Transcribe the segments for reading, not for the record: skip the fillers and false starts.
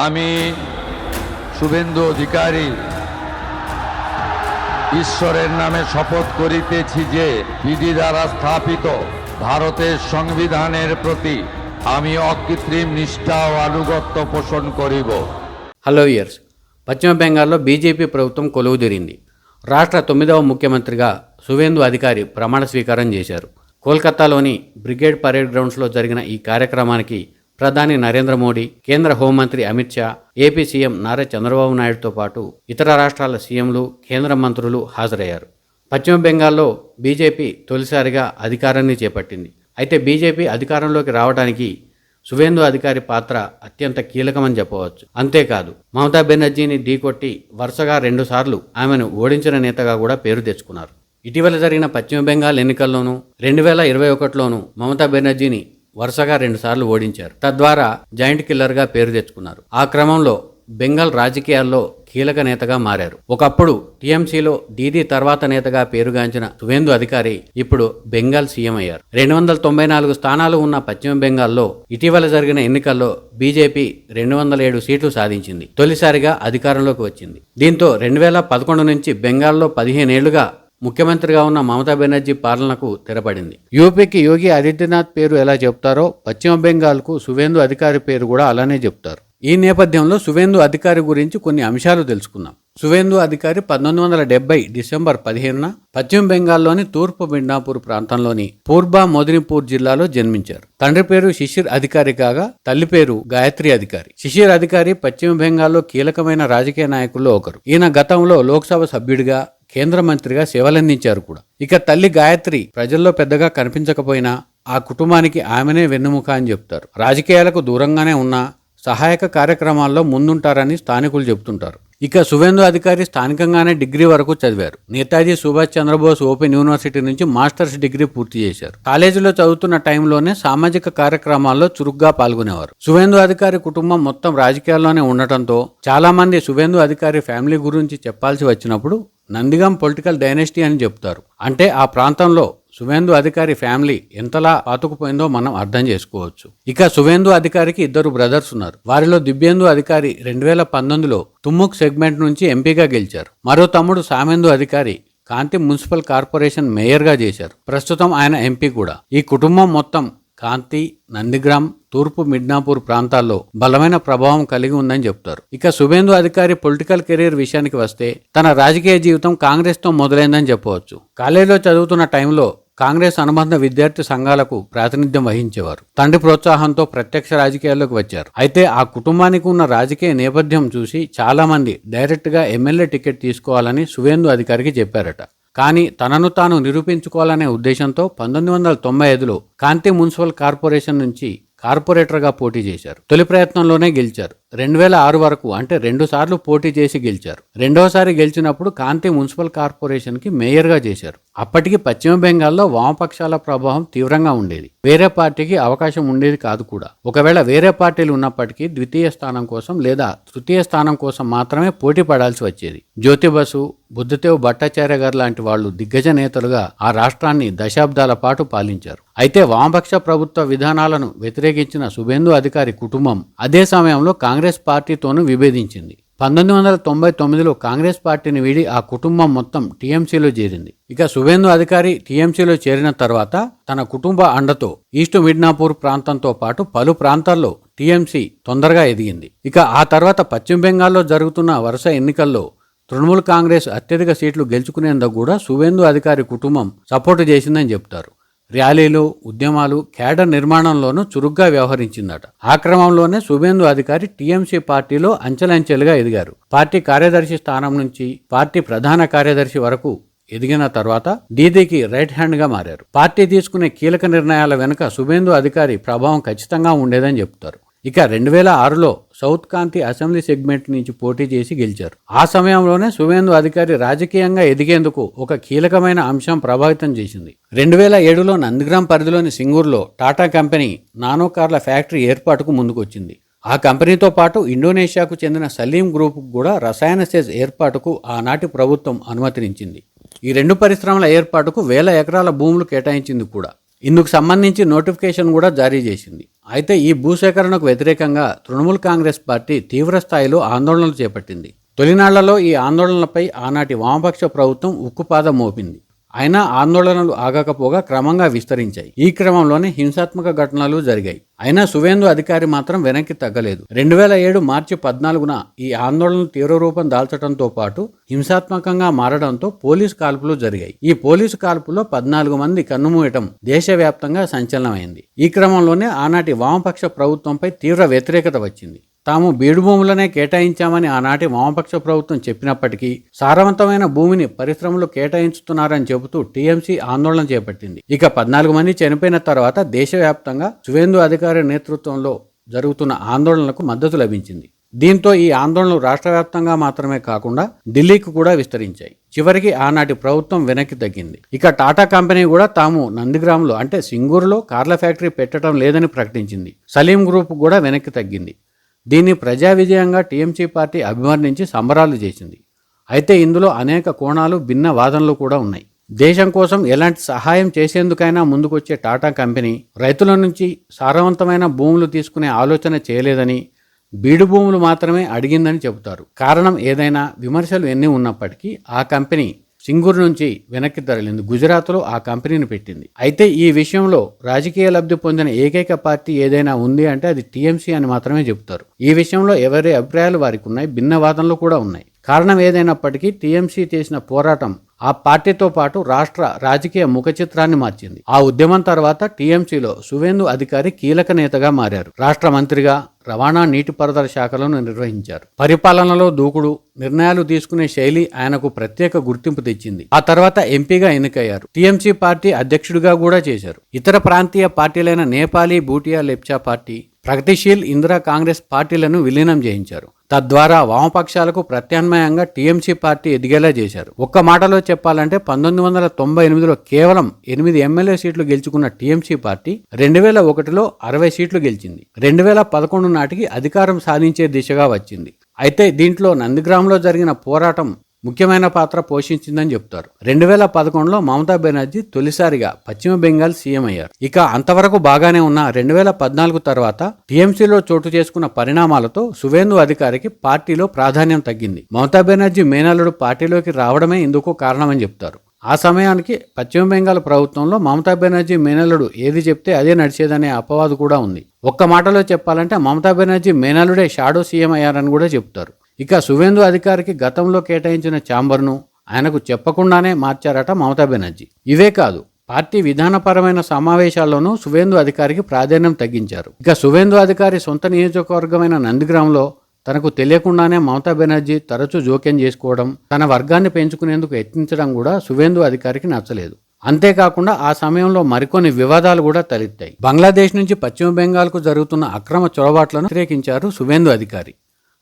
আমি শুভেন্দু অধিকারী ঈশ্বরের নামে শপথ করিতেছি যে বিধি দ্বারা স্থাপিত ভারতের সংবিধানের প্রতি আমি অকৃত্রিম నిష్ఠా ও আনুগত্য పోషణ করিব। Hello years. పశ్చిమ బెంగాల్లో బీజేపీ ప్రభుత్వం కొలువుదీరింది. రాష్ట్ర 9వ ముఖ్యమంత్రిగా సువేందు అధికారి ప్రమాణ స్వీకారం చేశారు. కోల్కతాలోని బ్రిగేడ్ పరేడ్ గ్రౌండ్స్లో జరిగిన ఈ కార్యక్రమానికి ప్రధాని నరేంద్ర మోడీ, కేంద్ర హోంమంత్రి అమిత్ షా, ఏపీ సీఎం నారా చంద్రబాబు నాయుడుతో పాటు ఇతర రాష్ట్రాల సీఎంలు, కేంద్ర మంత్రులు హాజరయ్యారు. పశ్చిమ బెంగాల్లో బీజేపీ తొలిసారిగా అధికారాన్ని చేపట్టింది. అయితే బీజేపీ అధికారంలోకి రావడానికి సువేందు అధికారి పాత్ర అత్యంత కీలకమని చెప్పవచ్చు. అంతేకాదు, మమతా బెనర్జీని ఢీకొట్టి వరుసగా 2 సార్లు ఆమెను ఓడించిన నేతగా కూడా పేరు తెచ్చుకున్నారు. ఇటీవల జరిగిన పశ్చిమ బెంగాల్ ఎన్నికల్లోనూ 2021లోనూ మమతా బెనర్జీని వరుసగా 2 సార్లు ఓడించారు. తద్వారా జాయింట్ కిల్లర్గా పేరు తెచ్చుకున్నారు. ఆ క్రమంలో బెంగాల్ రాజకీయాల్లో కీలక నేతగా మారారు. ఒకప్పుడు టీఎంసీలో దీదీ తర్వాత నేతగా పేరుగాంచిన సువేందు అధికారి ఇప్పుడు బెంగాల్ సీఎం అయ్యారు. 294 స్థానాలు ఉన్న పశ్చిమ బెంగాల్లో ఇటీవల జరిగిన ఎన్నికల్లో బీజేపీ 207 సీట్లు సాధించింది. తొలిసారిగా అధికారంలోకి వచ్చింది. దీంతో 2011 నుంచి బెంగాల్లో 15 ఏళ్లుగా ముఖ్యమంత్రిగా ఉన్న మమతా బెనర్జీ పాలనకు తెరపడింది. యూపీకి యోగి ఆదిత్యనాథ్ పేరు ఎలా చెప్తారో పశ్చిమ బెంగాల్కు సువేందు అధికారి పేరు కూడా అలానే చెప్తారు. ఈ నేపథ్యంలో సువేందు అధికారి గురించి కొన్ని అంశాలు తెలుసుకుందాం. సువేందు అధికారి 1970 డిసెంబర్ 15న పశ్చిమ బెంగాల్లోని తూర్పు మిడ్నాపూర్ ప్రాంతంలోని పూర్బా మోదినీపూర్ జిల్లాలో జన్మించారు. తండ్రి పేరు శిశిర్ అధికారి కాగా తల్లి పేరు గాయత్రి అధికారి. శిశిర్ అధికారి పశ్చిమ బెంగాల్లో కీలకమైన రాజకీయ నాయకుల్లో ఒకరు. ఈయన గతంలో లోక్సభ సభ్యుడిగా, కేంద్ర మంత్రిగా సేవలందించారు కూడా. ఇక తల్లి గాయత్రి ప్రజల్లో పెద్దగా కనిపించకపోయినా ఆ కుటుంబానికి ఆమెనే వెన్నుముక అని చెప్తారు. రాజకీయాలకు దూరంగానే ఉన్నా సహాయక కార్యక్రమాల్లో ముందుంటారని స్థానికులు చెబుతుంటారు. ఇక సువేందు అధికారి స్థానికంగానే డిగ్రీ వరకు చదివారు. నేతాజీ సుభాష్ చంద్రబోస్ ఓపెన్ యూనివర్సిటీ నుంచి మాస్టర్స్ డిగ్రీ పూర్తి చేశారు. కాలేజీలో చదువుతున్న టైంలోనే సామాజిక కార్యక్రమాల్లో చురుగ్గా పాల్గొనేవారు. సువేందు అధికారి కుటుంబం మొత్తం రాజకీయాల్లోనే ఉండటంతో చాలా మంది సువేందు అధికారి ఫ్యామిలీ గురించి చెప్పాల్సి వచ్చినప్పుడు నందిగం పొలిటికల్ డైనెస్టీ అని చెప్తారు. అంటే ఆ ప్రాంతంలో సువేందు అధికారి ఫ్యామిలీ ఎంతలా పాతుకుపోయిందో మనం అర్థం చేసుకోవచ్చు. ఇక సువేందు అధికారికి 2 బ్రదర్స్ ఉన్నారు. వారిలో దివ్యేందు అధికారి 2019లో తుమ్ముక్ సెగ్మెంట్ నుంచి ఎంపీగా గెలిచారు. మరో తమ్ముడు సామేందు అధికారి కాంతి మున్సిపల్ కార్పొరేషన్ మేయర్గా చేశారు. ప్రస్తుతం ఆయన ఎంపీ కూడా. ఈ కుటుంబం మొత్తం కాంతి, నందిగ్రామ్, తూర్పు మిడ్నాపూర్ ప్రాంతాల్లో బలమైన ప్రభావం కలిగి ఉందని చెప్తారు. ఇక సువేందు అధికారి పొలిటికల్ కెరీర్ విషయానికి వస్తే తన రాజకీయ జీవితం కాంగ్రెస్తో మొదలైందని చెప్పవచ్చు. కాలేజీలో చదువుతున్న టైంలో కాంగ్రెస్ అనుబంధ విద్యార్థి సంఘాలకు ప్రాతినిధ్యం వహించేవారు. తండ్రి ప్రోత్సాహంతో ప్రత్యక్ష రాజకీయాల్లోకి వచ్చారు. అయితే ఆ కుటుంబానికి ఉన్న రాజకీయ నేపథ్యం చూసి చాలా మంది డైరెక్ట్గా ఎమ్మెల్యే టికెట్ తీసుకోవాలని సువేందు అధికారికి చెప్పారట. కానీ తనను తాను నిరూపించుకోవాలనే ఉద్దేశంతో 1995లో కాంతి మున్సిపల్ కార్పొరేషన్ నుంచి కార్పొరేటర్గా పోటీ చేశారు. తొలి ప్రయత్నంలోనే గెలిచారు. 2006 వరకు అంటే 2 సార్లు పోటీ చేసి గెలిచారు. రెండోసారి గెలిచినప్పుడు కాంతి మున్సిపల్ కార్పొరేషన్కి మేయర్గా చేశారు. అప్పటికి పశ్చిమ బెంగాల్లో వామపక్షాల ప్రభావం తీవ్రంగా ఉండేది. వేరే పార్టీకి అవకాశం ఉండేది కాదు కూడా. ఒకవేళ వేరే పార్టీలు ఉన్నప్పటికీ ద్వితీయ స్థానం కోసం లేదా తృతీయ స్థానం కోసం మాత్రమే పోటీ పడాల్సి వచ్చేది. జ్యోతి బసు, బుద్ధదేవ్ భట్టాచార్య గారు లాంటి వాళ్ళు దిగ్గజ నేతలుగా ఆ రాష్ట్రాన్ని దశాబ్దాల పాటు పాలించారు. అయితే వామపక్ష ప్రభుత్వ విధానాలను వ్యతిరేకించిన సువేందు అధికారి కుటుంబం అదే సమయంలో కాంగ్రెస్ పార్టీతోనూ విభేదించింది. 1999లో కాంగ్రెస్ పార్టీని వీడి ఆ కుటుంబం మొత్తం టీఎంసీలో చేరింది. ఇక సువేందు అధికారి టీఎంసీలో చేరిన తర్వాత తన కుటుంబ అండతో ఈస్ట్ మిడ్నాపూర్ ప్రాంతంతో పాటు పలు ప్రాంతాల్లో టీఎంసీ తొందరగా ఎదిగింది. ఇక ఆ తర్వాత పశ్చిమ బెంగాల్లో జరుగుతున్న వరుస ఎన్నికల్లో తృణమూల్ కాంగ్రెస్ అత్యధిక సీట్లు గెలుచుకునేందుకు కూడా సువేందు అధికారి కుటుంబం సపోర్టు చేసిందని చెప్తారు. ర్యాలీలు, ఉద్యమాలు, క్యాడర్ నిర్మాణంలోనూ చురుగ్గా వ్యవహరించిందట. ఆ క్రమంలోనే సువేందు అధికారి టీఎంసీ పార్టీలో అంచెలంచెలుగా ఎదిగారు. పార్టీ కార్యదర్శి స్థానం నుంచి పార్టీ ప్రధాన కార్యదర్శి వరకు ఎదిగిన తర్వాత దీదీకి రైట్ హ్యాండ్గా మారారు. పార్టీ తీసుకునే కీలక నిర్ణయాల వెనుక సువేందు అధికారి ప్రభావం ఖచ్చితంగా ఉండేదని చెప్తారు. ఇక 2006లో సౌత్ కాంతి అసెంబ్లీ సెగ్మెంట్ నుంచి పోటీ చేసి గెలిచారు. ఆ సమయంలోనే సువేందు అధికారి రాజకీయంగా ఎదిగేందుకు ఒక కీలకమైన అంశం ప్రభావితం చేసింది. 2007లో నందిగ్రామ్ పరిధిలోని సింగూర్లో టాటా కంపెనీ నానో కార్ల ఫ్యాక్టరీ ఏర్పాటుకు ముందుకొచ్చింది. ఆ కంపెనీతో పాటు ఇండోనేషియాకు చెందిన సలీం గ్రూప్ కూడా రసాయన సెజ్ ఏర్పాటుకు ఆనాటి ప్రభుత్వం అనుమతినిచ్చింది. ఈ 2 పరిశ్రమల ఏర్పాటుకు వేల ఎకరాల భూములు కేటాయించింది కూడా. ఇందుకు సంబంధించి నోటిఫికేషన్ కూడా జారీ చేసింది. అయితే ఈ భూసేకరణకు వ్యతిరేకంగా తృణమూల్ కాంగ్రెస్ పార్టీ తీవ్ర స్థాయిలో ఆందోళనలు చేపట్టింది. తొలినాళ్లలో ఈ ఆందోళనలపై ఆనాటి వామపక్ష ప్రభుత్వం ఉక్కుపాదం మోపింది. అయినా ఆందోళనలు ఆగకపోగా క్రమంగా విస్తరించాయి. ఈ క్రమంలోనే హింసాత్మక ఘటనలు జరిగాయి. అయినా సువేందు అధికారి మాత్రం వెనక్కి తగ్గలేదు. 2007 మార్చి 14న ఈ ఆందోళనలు తీవ్ర రూపం దాల్చడంతో పాటు హింసాత్మకంగా మారడంతో పోలీసు కాల్పులు జరిగాయి. ఈ పోలీసు కాల్పుల్లో 14 మంది కన్నుమూయటం దేశవ్యాప్తంగా సంచలనమైంది. ఈ క్రమంలోనే ఆనాటి వామపక్ష ప్రభుత్వంపై తీవ్ర వ్యతిరేకత వచ్చింది. తాము బీడు భూములనే కేటాయించామని ఆనాటి వామపక్ష ప్రభుత్వం చెప్పినప్పటికీ సారవంతమైన భూమిని పరిశ్రమలు కేటాయించుతున్నారని చెబుతూ టీఎంసీ ఆందోళన చేపట్టింది. ఇక 14 మంది చనిపోయిన తర్వాత దేశవ్యాప్తంగా సువేందు అధికారి నేతృత్వంలో జరుగుతున్న ఆందోళనలకు మద్దతు లభించింది. దీంతో ఈ ఆందోళనలు రాష్ట్ర వ్యాప్తంగా మాత్రమే కాకుండా ఢిల్లీకి కూడా విస్తరించాయి. చివరికి ఆనాటి ప్రభుత్వం వెనక్కి తగ్గింది. ఇక టాటా కంపెనీ కూడా తాము నందిగ్రామ్లో అంటే సింగూరులో కార్ల ఫ్యాక్టరీ పెట్టడం లేదని ప్రకటించింది. సలీం గ్రూప్ కూడా వెనక్కి తగ్గింది. దీన్ని ప్రజా విజయంగా టీఎంసీ పార్టీ అభివర్ణించి సంబరాలు చేసింది. అయితే ఇందులో అనేక కోణాలు, భిన్న వాదనలు కూడా ఉన్నాయి. దేశం కోసం ఎలాంటి సహాయం చేసేందుకైనా ముందుకొచ్చే టాటా కంపెనీ రైతుల నుంచి సారవంతమైన భూములు తీసుకునే ఆలోచన చేయలేదని, బీడు భూములు మాత్రమే అడిగిందని చెబుతారు. కారణం ఏదైనా విమర్శలు ఎన్ని ఉన్నప్పటికీ ఆ కంపెనీ సింగూరు నుంచి వెనక్కి తరలింది. గుజరాత్లో ఆ కంపెనీని పెట్టింది. అయితే ఈ విషయంలో రాజకీయ లబ్ధి పొందిన ఏకైక పార్టీ ఏదైనా ఉంది అంటే అది టీఎంసీ అని మాత్రమే చెబుతారు. ఈ విషయంలో ఎవరి అభిప్రాయాలు వారికి ఉన్నాయి, భిన్న వాదనలు కూడా ఉన్నాయి. కారణం ఏదైనప్పటికీ టీఎంసీ చేసిన పోరాటం ఆ పార్టీతో పాటు రాష్ట్ర రాజకీయ ముఖ చిత్రాన్ని మార్చింది. ఆ ఉద్యమం తర్వాత టీఎంసీలో సువేందు అధికారి కీలక నేతగా మారారు. రాష్ట్ర మంత్రిగా రవాణా, నీటిపారుదల శాఖలను నిర్వహించారు. పరిపాలనలో దూకుడు, నిర్ణయాలు తీసుకునే శైలి ఆయనకు ప్రత్యేక గుర్తింపు తెచ్చింది. ఆ తర్వాత ఎంపీగా ఎన్నికయ్యారు. టీఎంసీ పార్టీ అధ్యక్షుడిగా కూడా చేశారు. ఇతర ప్రాంతీయ పార్టీలైన నేపాలీ భూటియా లెప్చా పార్టీ, ప్రగతిశీల్ ఇందిరా కాంగ్రెస్ పార్టీలను విలీనం చేయించారు. తద్వారా వామపక్షాలకు ప్రత్యామ్నాయంగా టీఎంసీ పార్టీ ఎదిగేలా చేశారు. ఒక్క మాటలో చెప్పాలంటే 1998లో కేవలం 8 ఎమ్మెల్యే సీట్లు గెలుచుకున్న టీఎంసీ పార్టీ 2001లో 60 సీట్లు గెలిచింది. 2011 నాటికి అధికారం సాధించే దిశగా వచ్చింది. అయితే దీంట్లో నందిగ్రామ్లో జరిగిన పోరాటం ముఖ్యమైన పాత్ర పోషించిందని చెప్తారు. 2011లో మమతా బెనర్జీ తొలిసారిగా పశ్చిమ బెంగాల్ సీఎం అయ్యారు. ఇక అంతవరకు బాగానే ఉన్న 2014 తర్వాత టీఎంసీలో చోటు చేసుకున్న పరిణామాలతో సువేందు అధికారికి పార్టీలో ప్రాధాన్యం తగ్గింది. మమతా బెనర్జీ మేనల్లుడు పార్టీలోకి రావడమే ఇందుకు కారణమని చెప్తారు. ఆ సమయానికి పశ్చిమ బెంగాల్ ప్రభుత్వంలో మమతా బెనర్జీ మేనల్లుడు ఏది చెప్తే అదే నడిచేదనే అపవాదు కూడా ఉంది. ఒక్క మాటలో చెప్పాలంటే మమతా బెనర్జీ మేనల్లుడే షాడో సీఎం అయ్యారని కూడా చెప్తారు. ఇక సువేందు అధికారికి గతంలో కేటాయించిన ఛాంబర్ను ఆయనకు చెప్పకుండానే మార్చారట మమతా బెనర్జీ. ఇవే కాదు, పార్టీ విధానపరమైన సమావేశాల్లోనూ సువేందు అధికారికి ప్రాధాన్యం తగ్గించారు. ఇక సువేందు అధికారి సొంత నియోజకవర్గమైన నందిగ్రామ్లో తనకు తెలియకుండానే మమతా బెనర్జీ తరచూ జోక్యం చేసుకోవడం, తన వర్గాన్ని పెంచుకునేందుకు యత్నించడం కూడా సువేందు అధికారికి నచ్చలేదు. అంతేకాకుండా ఆ సమయంలో మరికొన్ని వివాదాలు కూడా తలెత్తాయి. బంగ్లాదేశ్ నుంచి పశ్చిమ బెంగాల్కు జరుగుతున్న అక్రమ చొరబాట్లను వ్యతిరేకించారు సువేందు అధికారి.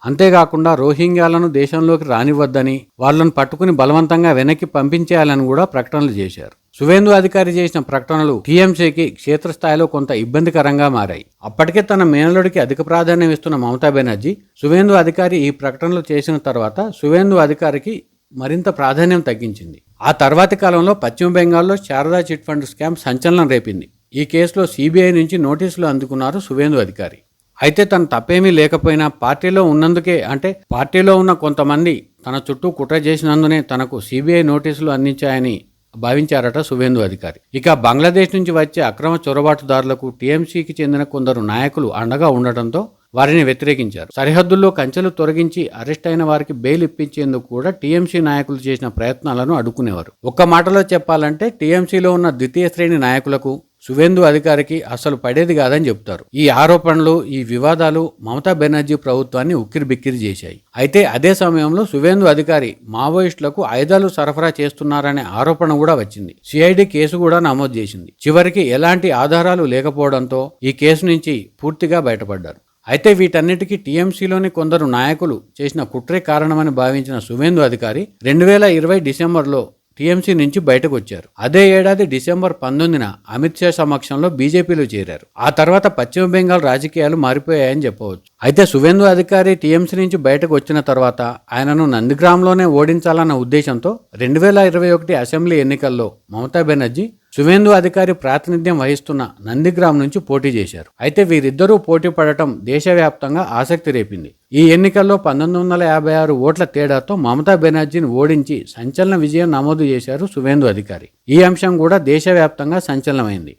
అంతేకాకుండా రోహింగ్యాలను దేశంలోకి రానివ్వద్దని, వాళ్లను పట్టుకుని బలవంతంగా వెనక్కి పంపించేయాలని కూడా ప్రకటనలు చేశారు. సువేందు అధికారి చేసిన ప్రకటనలు టీఎంసీకి క్షేత్రస్థాయిలో కొంత ఇబ్బందికరంగా మారాయి. అప్పటికే తన మేనలుడికి అధిక ప్రాధాన్యం ఇస్తున్న మమతా బెనర్జీ సువేందు అధికారి ఈ ప్రకటనలు చేసిన తర్వాత సువేందు అధికారికి మరింత ప్రాధాన్యం తగ్గించింది. ఆ తర్వాతి కాలంలో పశ్చిమ బెంగాల్లో శారదా చిట్ ఫండ్ స్కామ్ సంచలనం రేపింది. ఈ కేసులో సిబిఐ నుంచి నోటీసులు అందుకున్నారు సువేందు అధికారి. అయితే తన తప్పేమీ లేకపోయినా పార్టీలో ఉన్నందుకే, అంటే పార్టీలో ఉన్న కొంతమంది తన చుట్టూ కుట్ర చేసినందునే తనకు సిబిఐ నోటీసులు అందించాయని భావించారట సువేందు అధికారి. ఇక బంగ్లాదేశ్ నుంచి వచ్చే అక్రమ చొరబాటుదారులకు టీఎంసీకి చెందిన కొందరు నాయకులు అండగా ఉండటంతో వారిని వ్యతిరేకించారు. సరిహద్దుల్లో కంచెలు తొలగించి అరెస్ట్ అయిన వారికి బెయిల్ ఇప్పించేందుకు కూడా టీఎంసీ నాయకులు చేసిన ప్రయత్నాలను అడ్డుకునేవారు. ఒక్క మాటలో చెప్పాలంటే టీఎంసీలో ఉన్న ద్వితీయ శ్రేణి నాయకులకు సువేందు అధికారికి అసలు పడేది కాదని చెప్తారు. ఈ ఆరోపణలు, ఈ వివాదాలు మమతా బెనర్జీ ప్రభుత్వాన్ని ఉక్కిరిబిక్కిరి చేశాయి. అయితే అదే సమయంలో సువేందు అధికారి మావోయిస్టులకు ఆయుధాలు సరఫరా చేస్తున్నారనే ఆరోపణ కూడా వచ్చింది. సిఐడి కేసు కూడా నమోదు చేసింది. చివరికి ఎలాంటి ఆధారాలు లేకపోవడంతో ఈ కేసు నుంచి పూర్తిగా బయటపడ్డారు. అయితే వీటన్నిటికీ టీఎంసీలోని కొందరు నాయకులు చేసిన కుట్రే కారణమని భావించిన సువేందు అధికారి 2020 డిసెంబర్లో టీఎంసీ నుంచి బయటకు వచ్చారు. అదే ఏడాది డిసెంబర్ 19న అమిత్ షా సమక్షంలో బీజేపీలో చేరారు. ఆ తర్వాత పశ్చిమ బెంగాల్ రాజకీయాలు మారిపోయాయని చెప్పవచ్చు. అయితే సువేందు అధికారి టీఎంసీ నుంచి బయటకు వచ్చిన తర్వాత ఆయనను నందిగ్రామ్లోనే ఓడించాలన్న ఉద్దేశంతో 2021 అసెంబ్లీ ఎన్నికల్లో మమతా బెనర్జీ సువేందు అధికారి ప్రాతినిధ్యం వహిస్తున్న నందిగ్రామ్ నుంచి పోటీ చేశారు. అయితే వీరిద్దరూ పోటీ పడటం దేశవ్యాప్తంగా ఆసక్తి రేపింది. ఈ ఎన్నికల్లో 1956 ఓట్ల తేడాతో మమతా బెనర్జీని ఓడించి సంచలన విజయం నమోదు చేశారు సువేందు అధికారి. ఈ అంశం కూడా దేశవ్యాప్తంగా సంచలనమైంది.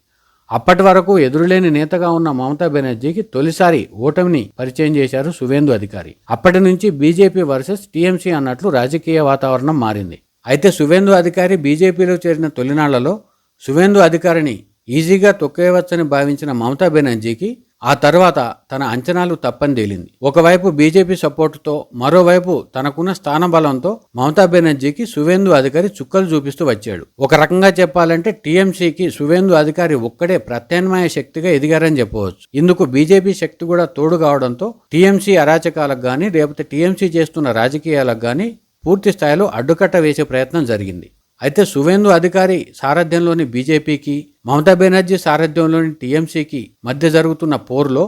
అప్పటి వరకు ఎదురులేని నేతగా ఉన్న మమతా బెనర్జీకి తొలిసారి ఓటమిని పరిచయం చేశారు సువేందు అధికారి. అప్పటి నుంచి బీజేపీ వర్సెస్ టీఎంసీ అన్నట్లు రాజకీయ వాతావరణం మారింది. అయితే సువేందు అధికారి బీజేపీలో చేరిన తొలినాళ్లలో సువేందు అధికారిని ఈజీగా తొక్కేయవచ్చని భావించిన మమతా బెనర్జీకి ఆ తర్వాత తన అంచనాలు తప్పని తేలింది. ఒకవైపు బీజేపీ సపోర్టుతో, మరోవైపు తనకున్న స్థానబలంతో మమతా బెనర్జీకి సువేందు అధికారి చుక్కలు చూపిస్తూ వచ్చాడు. ఒక రకంగా చెప్పాలంటే టీఎంసీకి సువేందు అధికారి ఒక్కడే ప్రత్యామ్నాయ శక్తిగా ఎదిగారని చెప్పవచ్చు. ఇందుకు బీజేపీ శక్తి కూడా తోడు కావడంతో టీఎంసీ అరాచకాలకు గానీ లేకపోతే టీఎంసీ చేస్తున్న రాజకీయాలకు గానీ పూర్తి స్థాయిలో అడ్డుకట్ట వేసే ప్రయత్నం జరిగింది. అయితే సువేందు అధికారి సారథ్యంలోని బీజేపీకి, మమతా బెనర్జీ సారథ్యంలోని టీఎంసీకి మధ్య జరుగుతున్న పోరులో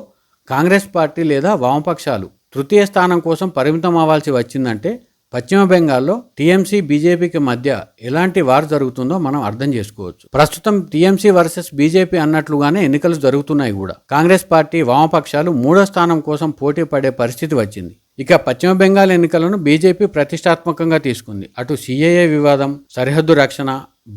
కాంగ్రెస్ పార్టీ లేదా వామపక్షాలు తృతీయ స్థానం కోసం పరిమితం అవ్వాల్సి వచ్చిందంటే పశ్చిమ బెంగాల్లో టీఎంసీ బీజేపీకి మధ్య ఎలాంటి వార్ జరుగుతుందో మనం అర్థం చేసుకోవచ్చు. ప్రస్తుతం టీఎంసీ వర్సెస్ బీజేపీ అన్నట్లుగానే ఎన్నికలు జరుగుతున్నాయి కూడా. కాంగ్రెస్ పార్టీ, వామపక్షాలు 3వ స్థానం కోసం పోటీ పడే పరిస్థితి వచ్చింది. ఇక పశ్చిమ బెంగాల్ ఎన్నికలను బీజేపీ ప్రతిష్టాత్మకంగా తీసుకుంది. అటు సిఏఏ వివాదం, సరిహద్దు రక్షణ,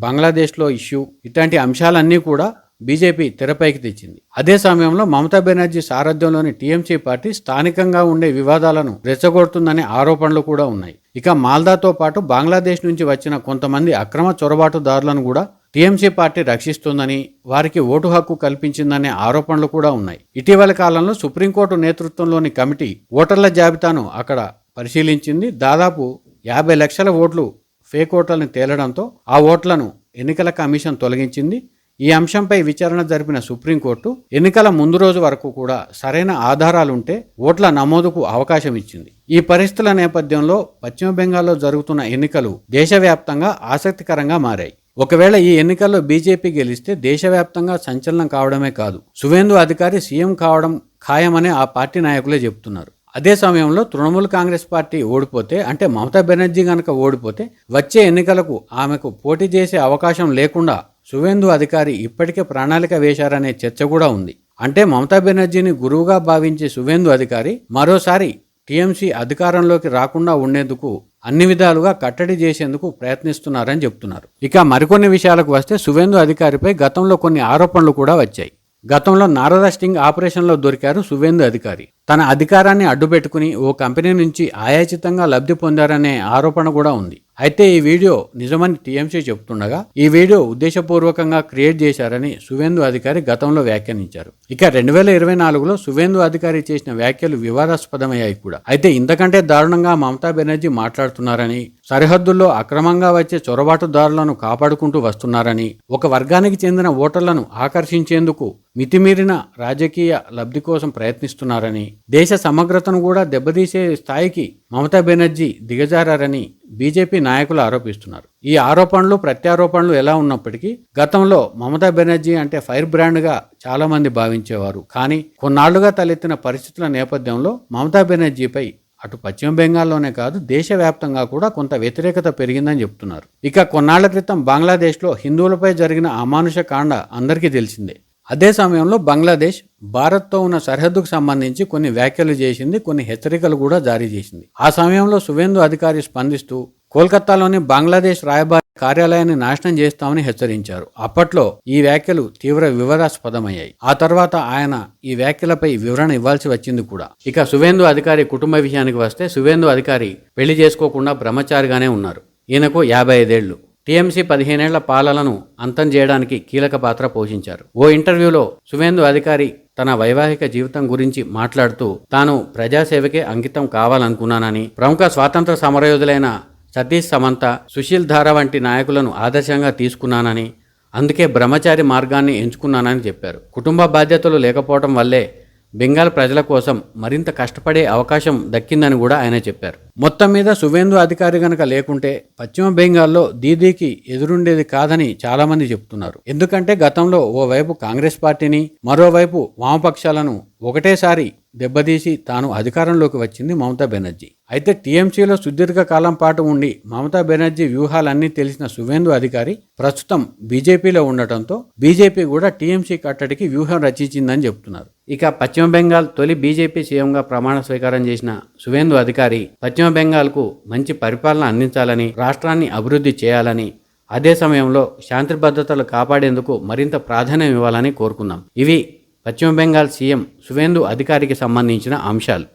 బంగ్లాదేశ్లో ఇష్యూ ఇట్లాంటి అంశాలన్నీ కూడా బీజేపీ తెరపైకి తెచ్చింది. అదే సమయంలో మమతా బెనర్జీ సారథ్యంలోని టీఎంసీ పార్టీ స్థానికంగా ఉండే వివాదాలను రెచ్చగొడుతుందనే ఆరోపణలు కూడా ఉన్నాయి. ఇక మాల్దాతో పాటు బంగ్లాదేశ్ నుంచి వచ్చిన కొంతమంది అక్రమ చొరబాటుదారులను కూడా టీఎంసీ పార్టీ రక్షిస్తుందని, వారికి ఓటు హక్కు కల్పించిందనే ఆరోపణలు కూడా ఉన్నాయి. ఇటీవల కాలంలో సుప్రీంకోర్టు నేతృత్వంలోని కమిటీ ఓటర్ల జాబితాను అక్కడ పరిశీలించింది. దాదాపు 50 లక్షల ఓట్లు ఫేక్ ఓట్లను తేలడంతో ఆ ఓట్లను ఎన్నికల కమిషన్ తొలగించింది. ఈ అంశంపై విచారణ జరిపిన సుప్రీంకోర్టు ఎన్నికల ముందు రోజు వరకు కూడా సరైన ఆధారాలుంటే ఓట్ల నమోదుకు అవకాశం ఇచ్చింది. ఈ పరిస్థితుల నేపథ్యంలో పశ్చిమ బెంగాల్లో జరుగుతున్న ఎన్నికలు దేశవ్యాప్తంగా ఆసక్తికరంగా మారాయి. ఒకవేళ ఈ ఎన్నికల్లో బీజేపీ గెలిస్తే దేశవ్యాప్తంగా సంచలనం కావడమే కాదు, సువేందు అధికారి సీఎం కావడం ఖాయమని ఆ పార్టీ నాయకులే చెబుతున్నారు. అదే సమయంలో తృణమూల్ కాంగ్రెస్ పార్టీ ఓడిపోతే, అంటే మమతా బెనర్జీ కనుక ఓడిపోతే వచ్చే ఎన్నికలకు ఆమెకు పోటీ చేసే అవకాశం లేకుండా సువేందు అధికారి ఇప్పటికే ప్రణాళిక వేశారనే చర్చ కూడా ఉంది. అంటే మమతా బెనర్జీని గురువుగా భావించే సువేందు అధికారి మరోసారి టీఎంసీ అధికారంలోకి రాకుండా ఉండేందుకు అన్ని విధాలుగా కట్టడి చేసేందుకు ప్రయత్నిస్తున్నారని చెప్తున్నారు. ఇక మరికొన్ని విషయాలకు వస్తే సువేందు అధికారిపై గతంలో కొన్ని ఆరోపణలు కూడా వచ్చాయి. గతంలో నారద స్టింగ్ ఆపరేషన్లో దొరికారు సువేందు అధికారి. తన అధికారాన్ని అడ్డుపెట్టుకుని ఓ కంపెనీ నుంచి ఆయాచితంగా లబ్ధి పొందారనే ఆరోపణ కూడా ఉంది. అయితే ఈ వీడియో నిజమని టీఎంసీ చెబుతుండగా ఈ వీడియో ఉద్దేశపూర్వకంగా క్రియేట్ చేశారని సువేందు అధికారి గతంలో వ్యాఖ్యానించారు. ఇక 2024లో సువేందు అధికారి చేసిన వ్యాఖ్యలు వివాదాస్పదమయ్యాయి కూడా. అయితే ఇంతకంటే దారుణంగా మమతా బెనర్జీ మాట్లాడుతున్నారని, సరిహద్దుల్లో అక్రమంగా వచ్చే చొరబాటుదారులను కాపాడుకుంటూ వస్తున్నారని, ఒక వర్గానికి చెందిన ఓటర్లను ఆకర్షించేందుకు మితిమీరిన రాజకీయ లబ్ధి కోసం ప్రయత్నిస్తున్నారని, దేశ సమగ్రతను కూడా దెబ్బతీసే స్థాయికి మమతా బెనర్జీ దిగజారని బీజేపీ నాయకులు ఆరోపిస్తున్నారు. ఈ ఆరోపణలు ప్రత్యారోపణలు ఎలా ఉన్నప్పటికీ గతంలో మమతా బెనర్జీ అంటే ఫైర్ బ్రాండ్గా చాలా మంది భావించేవారు. కానీ కొన్నాళ్లుగా తలెత్తిన పరిస్థితుల నేపథ్యంలో మమతా బెనర్జీపై అటు పశ్చిమ బెంగాల్లోనే కాదు దేశవ్యాప్తంగా కూడా కొంత వ్యతిరేకత పెరిగిందని చెప్తున్నారు. ఇక కొన్నాళ్ల క్రితం బంగ్లాదేశ్లో హిందువులపై జరిగిన అమానుష కాండ అందరికీ తెలిసిందే. అదే సమయంలో బంగ్లాదేశ్ భారత్తో ఉన్న సరిహద్దుకు సంబంధించి కొన్ని వ్యాఖ్యలు చేసింది, కొన్ని హెచ్చరికలు కూడా జారీ చేసింది. ఆ సమయంలో సువేందు అధికారి స్పందిస్తూ కోల్కతాలోని బంగ్లాదేశ్ రాయబారి కార్యాలయాన్ని నాశనం చేస్తామని హెచ్చరించారు. అప్పట్లో ఈ వ్యాఖ్యలు తీవ్ర వివాదాస్పదమయ్యాయి. ఆ తర్వాత ఆయన ఈ వ్యాఖ్యలపై వివరణ ఇవ్వాల్సి వచ్చింది కూడా. ఇక సువేందు అధికారి కుటుంబ విషయానికి వస్తే సువేందు అధికారి పెళ్లి చేసుకోకుండా బ్రహ్మచారిగానే ఉన్నారు. ఈయనకు 55 ఏళ్లు. టీఎంసీ 15 ఏళ్ల పాలనను అంతం చేయడానికి కీలక పాత్ర పోషించారు. ఓ ఇంటర్వ్యూలో సువేందు అధికారి తన వైవాహిక జీవితం గురించి మాట్లాడుతూ తాను ప్రజాసేవకే అంకితం కావాలనుకున్నానని, ప్రముఖ స్వాతంత్ర సమరయోధులైన సతీష్ సమంత, సుశీల్ ధారా వంటి నాయకులను ఆదర్శంగా తీసుకున్నానని, అందుకే బ్రహ్మచారి మార్గాన్ని ఎంచుకున్నానని చెప్పారు. కుటుంబ బాధ్యతలు లేకపోవడం వల్లే బెంగాల్ ప్రజల కోసం మరింత కష్టపడే అవకాశం దక్కిందని కూడా ఆయన చెప్పారు. మొత్తం మీద సువేందు అధికారి గనక లేకుంటే పశ్చిమ బెంగాల్లో దీదీకి ఎదురుండేది కాదని చాలామంది చెప్తున్నారు. ఎందుకంటే గతంలో ఓవైపు కాంగ్రెస్ పార్టీని, మరోవైపు వామపక్షాలను ఒకటేసారి దెబ్బతీసి తాను అధికారంలోకి వచ్చింది మమతా బెనర్జీ. అయితే టీఎంసీలో సుదీర్ఘ కాలం పాటు ఉండి మమతా బెనర్జీ వ్యూహాలన్నీ తెలిసిన సువేందు అధికారి ప్రస్తుతం బీజేపీలో ఉండటంతో బీజేపీ కూడా టీఎంసీ కట్టడికి వ్యూహం రచించిందని చెబుతున్నారు. ఇక పశ్చిమ బెంగాల్ తొలి బీజేపీ సీఎంగా ప్రమాణ స్వీకారం చేసిన సువేందు అధికారి పశ్చిమ బెంగాల్కు మంచి పరిపాలన అందించాలని, రాష్ట్రాన్ని అభివృద్ధి చేయాలని, అదే సమయంలో శాంతి భద్రతలు కాపాడేందుకు మరింత ప్రాధాన్యం ఇవ్వాలని కోరుకున్నాం. ఇవి పశ్చిమ బెంగాల్ సీఎం సువేందు అధికారికి సంబంధించిన అంశాలు.